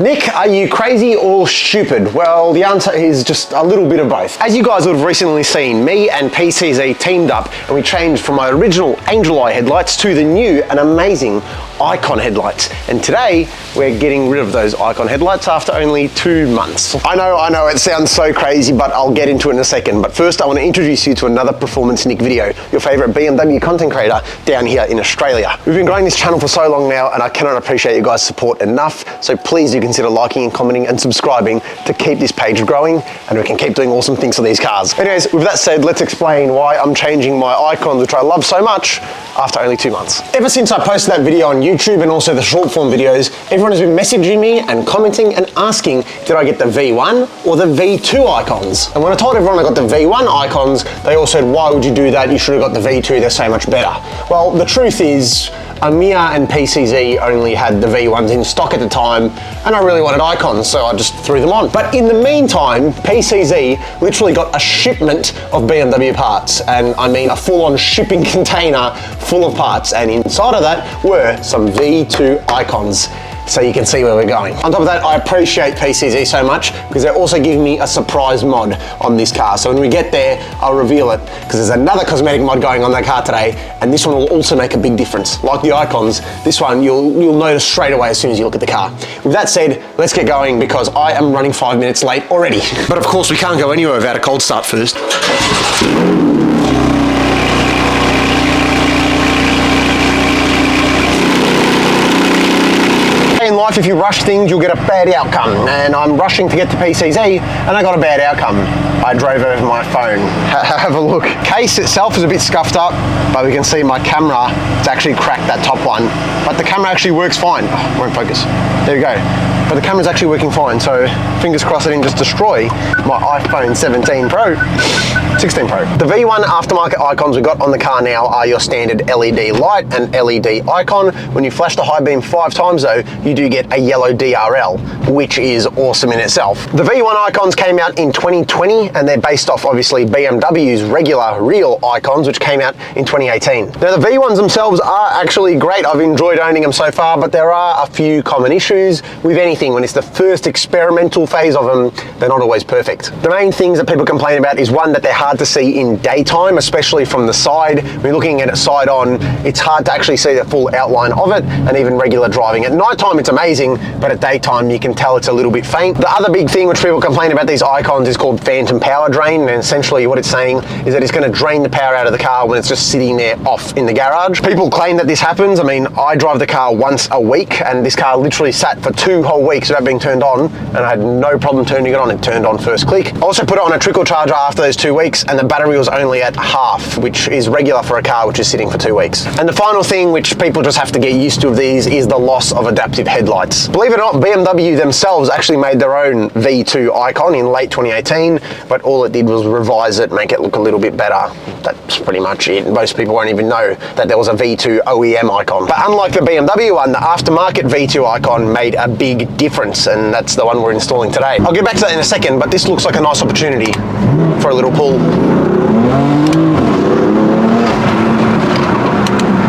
Nick, are you crazy or stupid? Well, the answer is just a little bit of both. As you guys would have recently seen, me and PCZ teamed up and we changed from my original Angel Eye headlights to the new and amazing Ikon headlights. And today, we're getting rid of those Ikon headlights after only 2 months. I know, it sounds so crazy, but I'll get into it in a second. But first, I want to introduce you to another Performance Nick video, your favorite BMW content creator down here in Australia. We've been growing this channel for so long now, and I cannot appreciate you guys' support enough. So please do consider liking and commenting and subscribing to keep this page growing, and we can keep doing awesome things for these cars. Anyways, with that said, let's explain why I'm changing my Ikons, which I love so much, after only 2 months. Ever since I posted that video on YouTube and also the short form videos, everyone has been messaging me and commenting and asking, did I get the V1 or the V2 Ikons? And when I told everyone I got the V1 Ikons, they all said, why would you do that? You should have got the V2, they're so much better. Well, the truth is, Amir and PCZ only had the V1s in stock at the time, and I really wanted Ikons, so I just threw them on. But in the meantime, PCZ literally got a shipment of BMW parts, and I mean a full-on shipping container full of parts, and inside of that were some V2 Ikons. So you can see where we're going. On top of that, I appreciate PCZ so much because they're also giving me a surprise mod on this car. So when we get there, I'll reveal it because there's another cosmetic mod going on that car today, and this one will also make a big difference. Like the Ikons, this one you'll notice straight away as soon as you look at the car. With that said, let's get going because I am running 5 minutes late already. But of course, we can't go anywhere without a cold start first. In life, if you rush things, you'll get a bad outcome. And I'm rushing to get to PCZ, and I got a bad outcome. I drove over my phone. Have a look. Case itself is a bit scuffed up, but we can see my camera, it's actually cracked that top one. But the camera actually works fine. Oh, won't focus. There we go. But the camera's actually working fine, so fingers crossed it didn't just destroy my iPhone 16 Pro. The V1 aftermarket Ikons we got on the car now are your standard LED light and LED icon. When you flash the high beam 5 times though, you do get a yellow DRL, which is awesome in itself. The V1 Ikons came out in 2020, and they're based off obviously BMW's regular real Ikons, which came out in 2018. Now the V1s themselves are actually great. I've enjoyed owning them so far, but there are a few common issues with anything. When it's the first experimental phase of them, they're not always perfect. The main things that people complain about is one, that they're hard to see in daytime, especially from the side. When you're looking at it side on, it's hard to actually see the full outline of it, and even regular driving. At nighttime it's amazing, but at daytime you can tell it's a little bit faint. The other big thing which people complain about these Ikons is called phantom power drain, and essentially what it's saying is that it's going to drain the power out of the car when it's just sitting there off in the garage. People claim that this happens. I mean, I drive the car once a week, and this car literally sat for 2 whole weeks without being turned on, and I had no problem turning it on. It turned on first click. I also put it on a trickle charger after those 2 weeks, and the battery was only at half, which is regular for a car which is sitting for 2 weeks. And the final thing which people just have to get used to of these is the loss of adaptive headlights. Believe it or not, BMW themselves actually made their own V2 Ikon in late 2018, but all it did was revise it, make it look a little bit better. That's pretty much it. Most people won't even know that there was a V2 OEM Ikon. But unlike the BMW one, the aftermarket V2 Ikon made a big difference, and that's the one we're installing today. I'll get back to that in a second, but this looks like a nice opportunity for a little pull.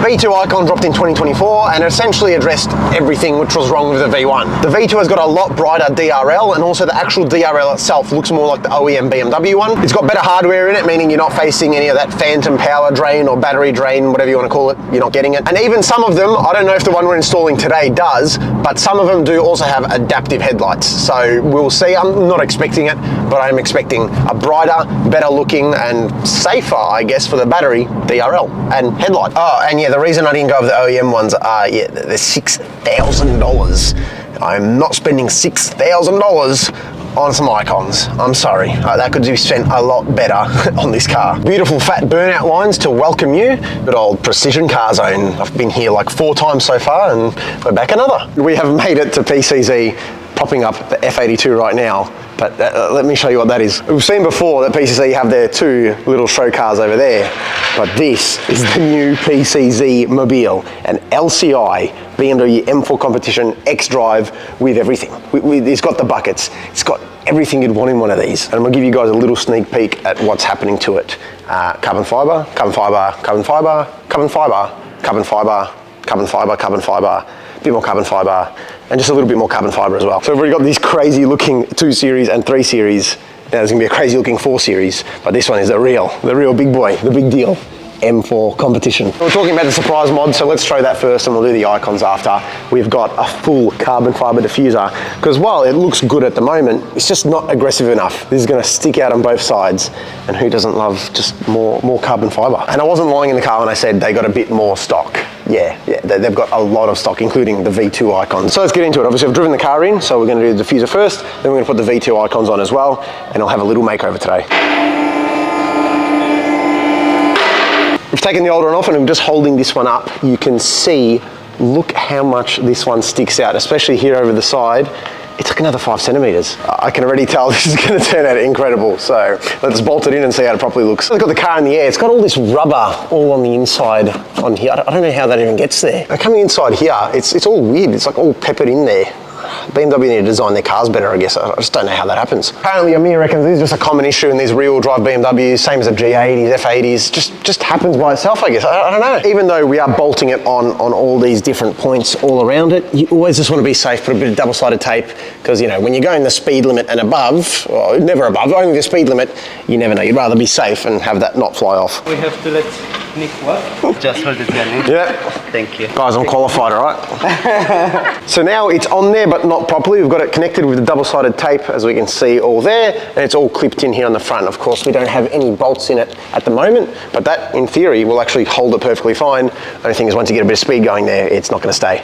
V2 Ikon dropped in 2024 and essentially addressed everything which was wrong with the V1. The V2 has got a lot brighter DRL, and also the actual DRL itself looks more like the OEM BMW one. It's got better hardware in it, meaning you're not facing any of that phantom power drain or battery drain, whatever you want to call it, you're not getting it. And even some of them, I don't know if the one we're installing today does, but some of them do also have adaptive headlights. So we'll see. I'm not expecting it, but I'm expecting a brighter, better looking and safer, I guess, for the battery DRL and headlight. Oh, and yeah, the reason I didn't go with the OEM ones are, yeah, they're $6,000. I'm not spending $6,000 on some Ikons. I'm sorry. That could be spent a lot better on this car. Beautiful fat burnout lines to welcome you. Good old precision car zone. I've been here like 4 times so far, and we're back another. We have made it to PCZ, propping up the F82 right now. But let me show you what that is. We've seen before that PCZ have their 2 little show cars over there, but this is the new PCZ Mobile, an LCI BMW M4 competition X-Drive with everything. It's got the buckets, it's got everything you'd want in one of these. And I'm gonna give you guys a little sneak peek at what's happening to it. Carbon fiber, carbon fiber, carbon fiber, carbon fiber, carbon fiber, carbon fiber, carbon fiber, bit more carbon fibre, and just a little bit more carbon fibre as well. So we've already got these crazy looking 2 Series and 3 Series. Now there's gonna be a crazy looking 4 Series, but this one is the real big boy, the big deal. M4 competition. We're talking about the surprise mod, so let's show that first and we'll do the icons after. We've got a full carbon fibre diffuser, because while it looks good at the moment, it's just not aggressive enough. This is going to stick out on both sides, and who doesn't love just more carbon fibre? And I wasn't lying in the car when I said they got a bit more stock. Yeah, they've got a lot of stock, including the V2 Ikon. So let's get into it. Obviously I've driven the car in, so we're going to do the diffuser first, then we're going to put the V2 Ikons on as well, and I'll have a little makeover today. We've taken the older one off, and I'm just holding this one up. You can see, look how much this one sticks out, especially here over the side. It's like another 5 centimeters. I can already tell this is going to turn out incredible. So let's bolt it in and see how it properly looks. It's got the car in the air. It's got all this rubber all on the inside on here. I don't know how that even gets there. Now, coming inside here, it's all weird. It's like all peppered in there. BMW need to design their cars better, I guess. I just don't know how that happens. Apparently, Amir reckons this is just a common issue in these rear-wheel drive BMWs, same as the G80s, F80s, just happens by itself, I guess. I don't know. Even though we are bolting it on all these different points all around it, you always just want to be safe, put a bit of double-sided tape, because, you know, when you're going the speed limit and above, well, never above, only the speed limit, you never know. You'd rather be safe and have that not fly off. We have to let Nick work. Just hold it there, Nick. Yeah. Thank you. Guys, I'm qualified, all right? So now it's on there, but not properly. We've got it connected with the double-sided tape, as we can see all there, and it's all clipped in here on the front. Of course, we don't have any bolts in it at the moment, but that, in theory, will actually hold it perfectly fine. Only thing is, once you get a bit of speed going there, it's not going to stay.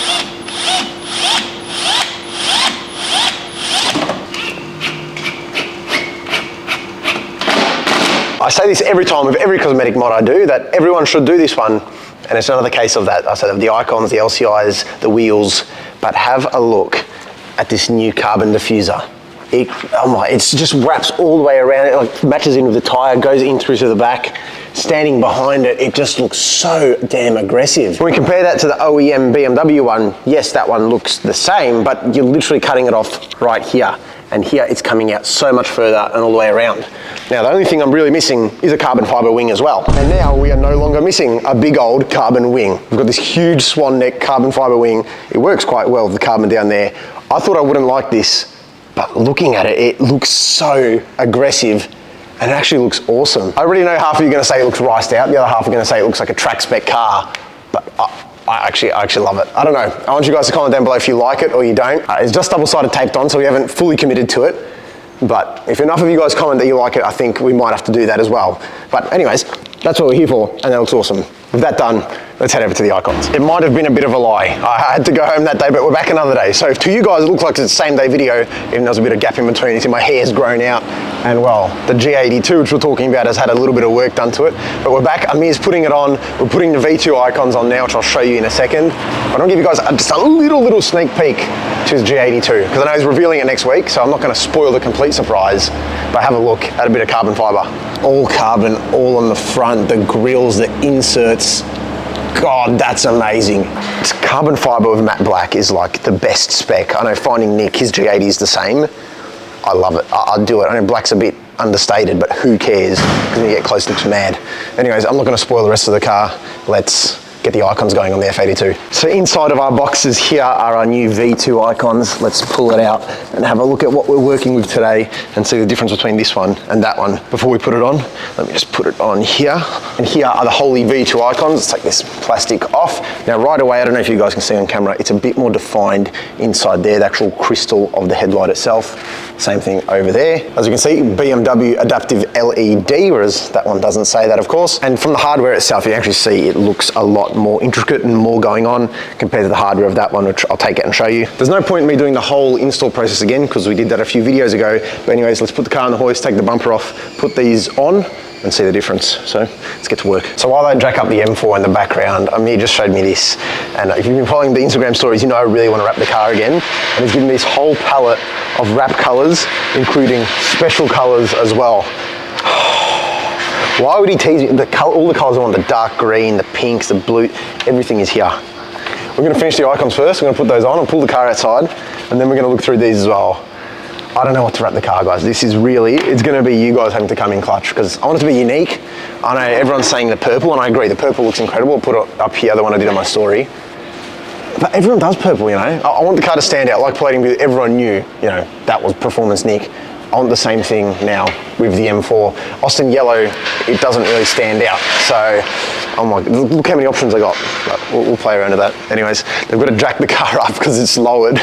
I say this every time with every cosmetic mod I do, that everyone should do this one, and it's another case of that. I said of the icons, the LCIs, the wheels, but have a look at this new carbon diffuser. It just wraps all the way around, it like matches in with the tyre, goes in through to the back. Standing behind it, it just looks so damn aggressive. When we compare that to the OEM BMW one, yes, that one looks the same, but you're literally cutting it off right here. And here it's coming out so much further and all the way around. Now, the only thing I'm really missing is a carbon fibre wing as well. And now we are no longer missing a big old carbon wing. We've got this huge swan neck carbon fibre wing. It works quite well with the carbon down there. I thought I wouldn't like this, but looking at it, it looks so aggressive and it actually looks awesome. I already know half of you are going to say it looks riced out, the other half are going to say it looks like a track spec car, but I actually love it. I don't know. I want you guys to comment down below if you like it or you don't. It's just double-sided taped on, so we haven't fully committed to it. But if enough of you guys comment that you like it, I think we might have to do that as well. But anyways, that's what we're here for, and that looks awesome. With that done, let's head over to the icons. It might have been a bit of a lie. I had to go home that day, but we're back another day. So to you guys, it looks like it's the same day video, even though there's a bit of gap in between. You see my hair's grown out. And well, the G82, which we're talking about, has had a little bit of work done to it. But we're back, Amir's putting it on. We're putting the V2 Ikons on now, which I'll show you in a second. But I'll give you guys just a little sneak peek to his G82, because I know he's revealing it next week, so I'm not gonna spoil the complete surprise, but have a look at a bit of carbon fibre. All carbon, all on the front, the grills, the inserts. God, that's amazing. It's carbon fibre with matte black is like the best spec. I know Finding Nick, his G80 is the same. I love it. I'd do it. I know black's a bit understated, but who cares? Because when you get close, it looks mad. Anyways, I'm not going to spoil the rest of the car. Let's get the icons going on the F82. So inside of our boxes here are our new V2 Ikons. Let's pull it out and have a look at what we're working with today and see the difference between this one and that one. Before we put it on, let me just put it on here. And here are the Holy V2 Ikons. Let's take this plastic off. Now right away, I don't know if you guys can see on camera, it's a bit more defined inside there, the actual crystal of the headlight itself. Same thing over there. As you can see, BMW adaptive LED, whereas that one doesn't say that, of course. And from the hardware itself, you actually see it looks a lot more intricate and more going on compared to the hardware of that one, which I'll take it and show you. There's no point in me doing the whole install process again, because we did that a few videos ago. But anyways, let's put the car on the hoist, take the bumper off, put these on, and see the difference. So let's get to work. So while I jack up the M4 in the background, Amir just showed me this. And if you've been following the Instagram stories, you know I really want to wrap the car again. And he's given me this whole palette of wrap colors, including special colors as well. Why would he tease me? All the colors I want, the dark green, the pinks, the blue, everything is here. We're going to finish the icons first. We're going to put those on and pull the car outside. And then we're going to look through these as well. I don't know what to wrap the car, guys. This is really, it's going to be you guys having to come in clutch, because I want it to be unique. I know everyone's saying the purple, and I agree, the purple looks incredible. I'll put it up here, the one I did on my story. But everyone does purple, you know. I want the car to stand out, like plating, because everyone knew, you know, that was performance Nick. I want the same thing now with the M4. Austin yellow, it doesn't really stand out. So I'm like, look how many options I got. But we'll play around with that. Anyways, they've got to jack the car up because it's lowered.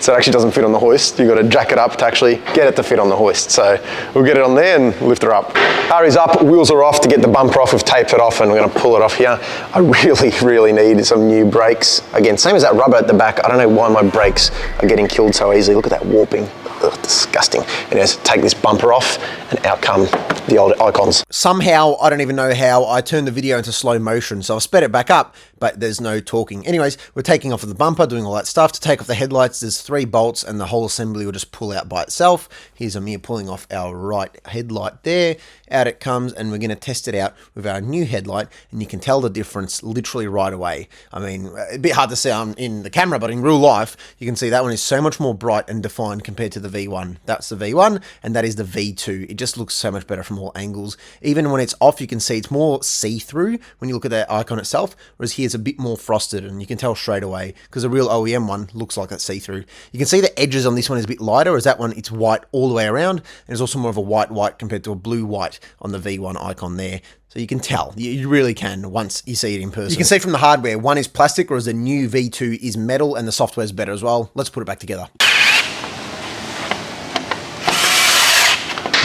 So it actually doesn't fit on the hoist. You've got to jack it up to actually get it to fit on the hoist. So we'll get it on there and lift her up. Ari's up, wheels are off. To get the bumper off, we've taped it off and we're going to pull it off here. I really need some new brakes. Again, same as that rubber at the back. I don't know why my brakes are getting killed so easily. Look at that warping. Ugh, disgusting. Anyways, take this bumper off and out come the old Ikons. Somehow, I don't even know how, I turned the video into slow motion, so I've sped it back up, but there's no talking. Anyways, we're taking off of the bumper, doing all that stuff. To take off the headlights, there's 3 bolts and the whole assembly will just pull out by itself. Here's Amir pulling off our right headlight there. Out it comes, and we're going to test it out with our new headlight, and you can tell the difference literally right away. I mean, a bit hard to see in the camera, but in real life, you can see that one is so much more bright and defined compared to the V1. That's the V1, and that is the V2. It just looks so much better from all angles. Even when it's off, you can see it's more see-through when you look at that Ikon itself, whereas here's a bit more frosted, and you can tell straight away, because the real OEM one looks like it's see-through. You can see the edges on this one is a bit lighter, whereas that one, it's white all the way around, and it's also more of a white compared to a blue-white on the V1 Ikon there. So you can tell, you really can once you see it in person. You can see from the hardware, one is plastic, whereas the new V2 is metal, and the software is better as well. Let's put it back together.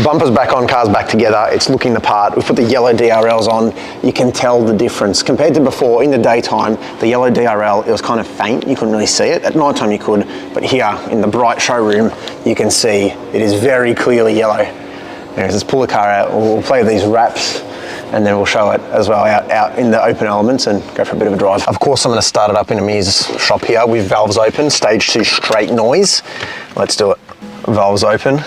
Bumper's back on, car's back together, it's looking the part. We've put the yellow DRLs on. You can tell the difference. Compared to before, in the daytime, the yellow DRL, it was kind of faint. You couldn't really see it. At night time you could, but here in the bright showroom, you can see it is very clearly yellow. Anyways, let's pull the car out. We'll play with these wraps and then we'll show it as well out in the open elements and go for a bit of a drive. Of course, I'm going to start it up in Amir's shop here with valves open, stage 2 straight noise. Let's do it. Valves open.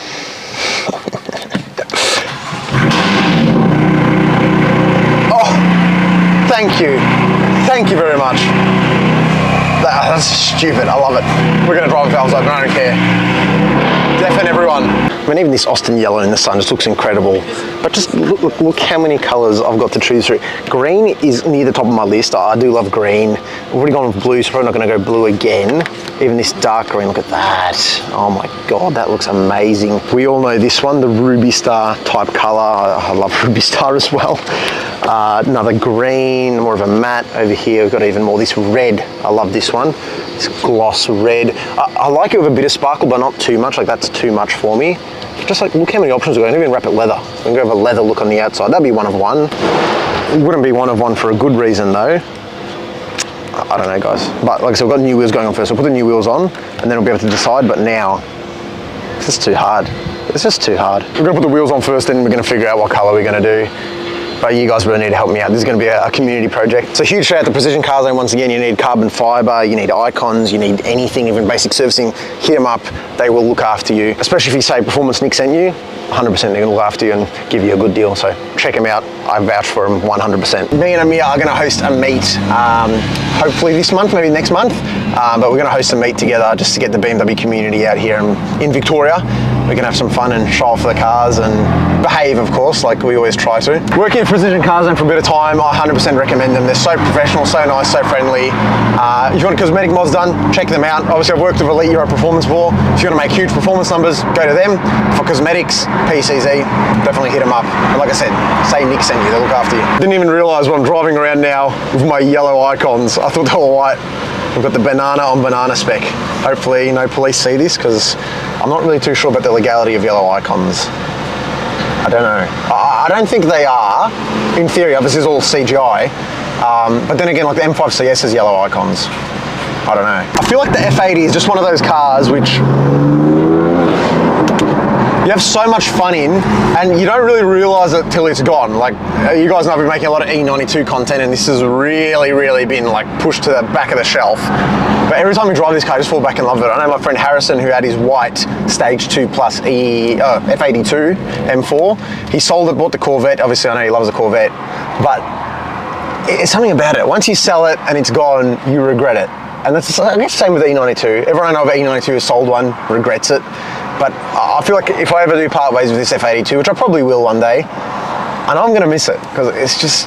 Thank you very much. That's stupid, I love it. We're gonna drive with valves open, I don't care. Deafen everyone. I mean, even this Austin yellow in the sun just looks incredible. But just look how many colors I've got to choose through. Green is near the top of my list. I do love green. I've already gone with blue, so probably not gonna go blue again. Even this dark green, look at that. Oh my God, that looks amazing. We all know this one, the Ruby Star type color. I love Ruby Star as well. Another green, more of a matte over here. We've got even more, this red. I love this one. This gloss red. I like it with a bit of sparkle, but not too much. Like that's too much for me. Just like, look how many options we've got. I can even wrap it leather. We can go with a leather look on the outside. That'd be one of one. It wouldn't be one of one for a good reason though. I don't know, guys. But like I said, we've got new wheels going on first. We'll put the new wheels on and then we'll be able to decide. But now, it's just too hard. It's just too hard. We're gonna put the wheels on first, then we're gonna figure out what color we're gonna do. But you guys really need to help me out. This is going to be a community project. So huge shout out to Precision Car Zone once again. You need carbon fibre, you need Ikons, you need anything, even basic servicing. Hit them up, they will look after you. Especially if you say Performance Nick sent you, 100% they're going to look after you and give you a good deal. So check them out, I vouch for them 100%. Me and Amir are going to host a meet, hopefully this month, maybe next month. But we're going to host a meet together just to get the BMW community out here in Victoria. We can have some fun and show off the cars and behave, of course, like we always try to. Working at Precision Car Zone for a bit of time, I 100% recommend them. They're so professional, so nice, so friendly. If you want cosmetic mods done, check them out. Obviously, I've worked with Elite Euro Performance before. If you want to make huge performance numbers, go to them. For cosmetics, PCZ, definitely hit them up. And like I said, say Nick sent you, they'll look after you. Didn't even realize when I'm driving around now with my yellow Ikons. I thought they were white. We've got the banana on banana spec. Hopefully no police see this because I'm not really too sure about the legality of yellow Ikons. I don't know. I don't think they are. In theory, this is all CGI. But then again, like the M5 CS has yellow Ikons. I don't know. I feel like the F80 is just one of those cars which you have so much fun in and you don't really realize it till it's gone. Like you guys know I've been making a lot of E92 content and this has really been like pushed to the back of the shelf. But every time we drive this car, I just fall back in love with it. I know my friend Harrison, who had his white Stage 2 Plus F82 M4, he sold it, bought the Corvette. Obviously I know he loves the Corvette, but it's something about it. Once you sell it and it's gone, you regret it. And that's, I guess, the same with the E92. Everyone I know of E92 has sold one, regrets it. But I feel like if I ever do part ways with this F82, which I probably will one day, I know I'm going to miss it because it's just,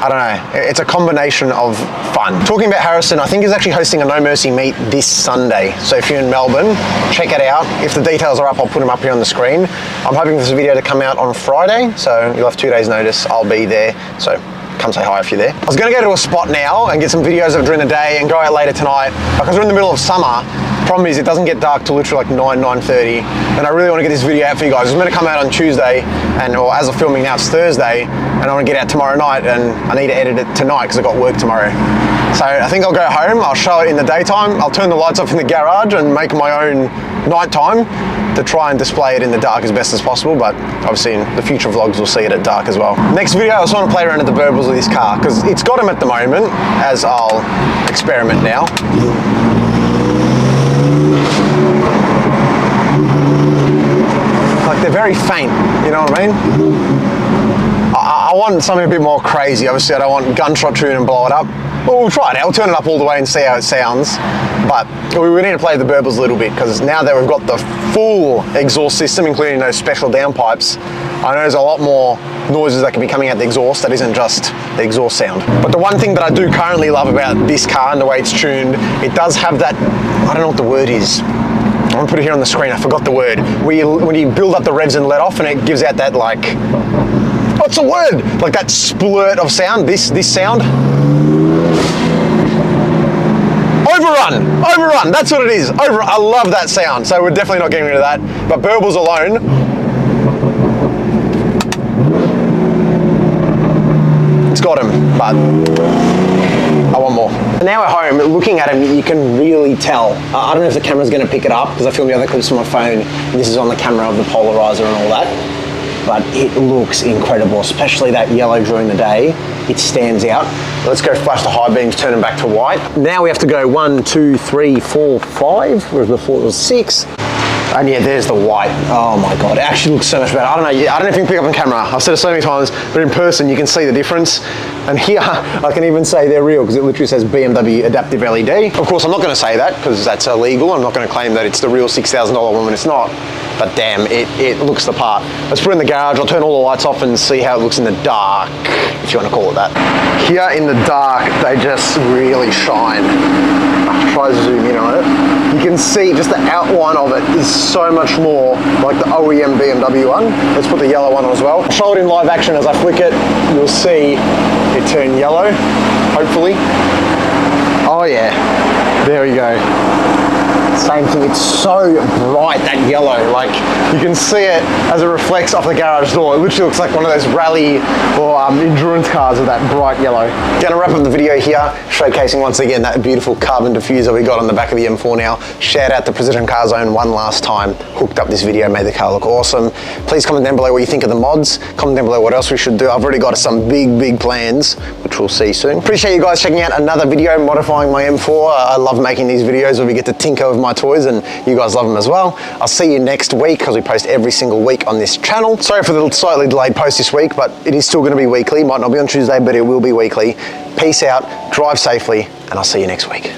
I don't know, it's a combination of fun. Talking about Harrison, I think he's actually hosting a No Mercy meet this Sunday. So if you're in Melbourne, check it out. If the details are up, I'll put them up here on the screen. I'm hoping for this video to come out on Friday, so you'll have 2 days notice. I'll be there, so come say hi if you're there. I was gonna go to a spot now and get some videos of it during the day and go out later tonight, because we're in the middle of summer. Problem is, it doesn't get dark till literally like 9:30, and I really want to get this video out for you guys. It's meant to come out on Tuesday, or as of filming now, it's Thursday, and I want to get out tomorrow night, and I need to edit it tonight because I've got work tomorrow. So I think I'll go home, I'll show it in the daytime, I'll turn the lights off in the garage and make my own nighttime to try and display it in the dark as best as possible, but obviously in the future vlogs we'll see it at dark as well. Next video, I just want to play around at the burbles of this car, because it's got them at the moment, as I'll experiment now. Like, they're very faint, you know what I mean? I want something a bit more crazy. Obviously I don't want gunshot tune and blow it up. Well, we'll try it out. We'll turn it up all the way and see how it sounds. But we need to play the burbles a little bit, because now that we've got the full exhaust system, including those special downpipes, I know there's a lot more noises that can be coming out the exhaust that isn't just the exhaust sound. But the one thing that I do currently love about this car and the way it's tuned, it does have that, I don't know what the word is. I'm gonna put it here on the screen, I forgot the word. When you build up the revs and let off, and it gives out that, like, what's the word? Like that splurt of sound, this sound. Overrun, that's what it is. I love that sound, so we're definitely not getting rid of that. But burbles alone, it's got him, but I want more. Now at home, looking at him, you can really tell. I don't know if the camera's gonna pick it up, because I filmed the other clips on my phone, and this is on the camera of the polarizer and all that. But it looks incredible, especially that yellow during the day. It stands out. Let's go flash the high beams, turn them back to white. Now we have to go 1, 2, 3, 4, 5, whereas before it was 6. And yeah, there's the white. Oh my God, it actually looks so much better. I don't know if you can pick up on camera. I've said it so many times, but in person you can see the difference. And here, I can even say they're real, because it literally says BMW adaptive LED. Of course, I'm not gonna say that, because that's illegal. I'm not gonna claim that it's the real $6,000 one when it's not. But damn, it looks the part. Let's put it in the garage, I'll turn all the lights off and see how it looks in the dark, if you want to call it that. Here in the dark, they just really shine. I'll try to zoom in on it. You can see just the outline of it is so much more like the OEM BMW one. Let's put the yellow one on as well. I'll show it in live action as I flick it. You'll see it turn yellow, hopefully. Oh yeah, there we go. Same thing, it's so bright, that yellow. Like, you can see it as it reflects off the garage door. It literally looks like one of those rally or endurance cars with that bright yellow. Gonna wrap up the video here, showcasing once again that beautiful carbon diffuser we got on the back of the M4 now. Shout out to Precision Car Zone one last time. Hooked up this video, made the car look awesome. Please comment down below what you think of the mods. Comment down below what else we should do. I've already got some big plans, which we'll see soon. Appreciate you guys checking out another video modifying my M4. I love making these videos where we get to tinker with my toys, and you guys love them as well. I'll see you next week, because we post every single week on this channel. Sorry for the slightly delayed post this week, but it is still going to be weekly. Might not be on Tuesday, but it will be weekly. Peace out, drive safely, and I'll see you next week.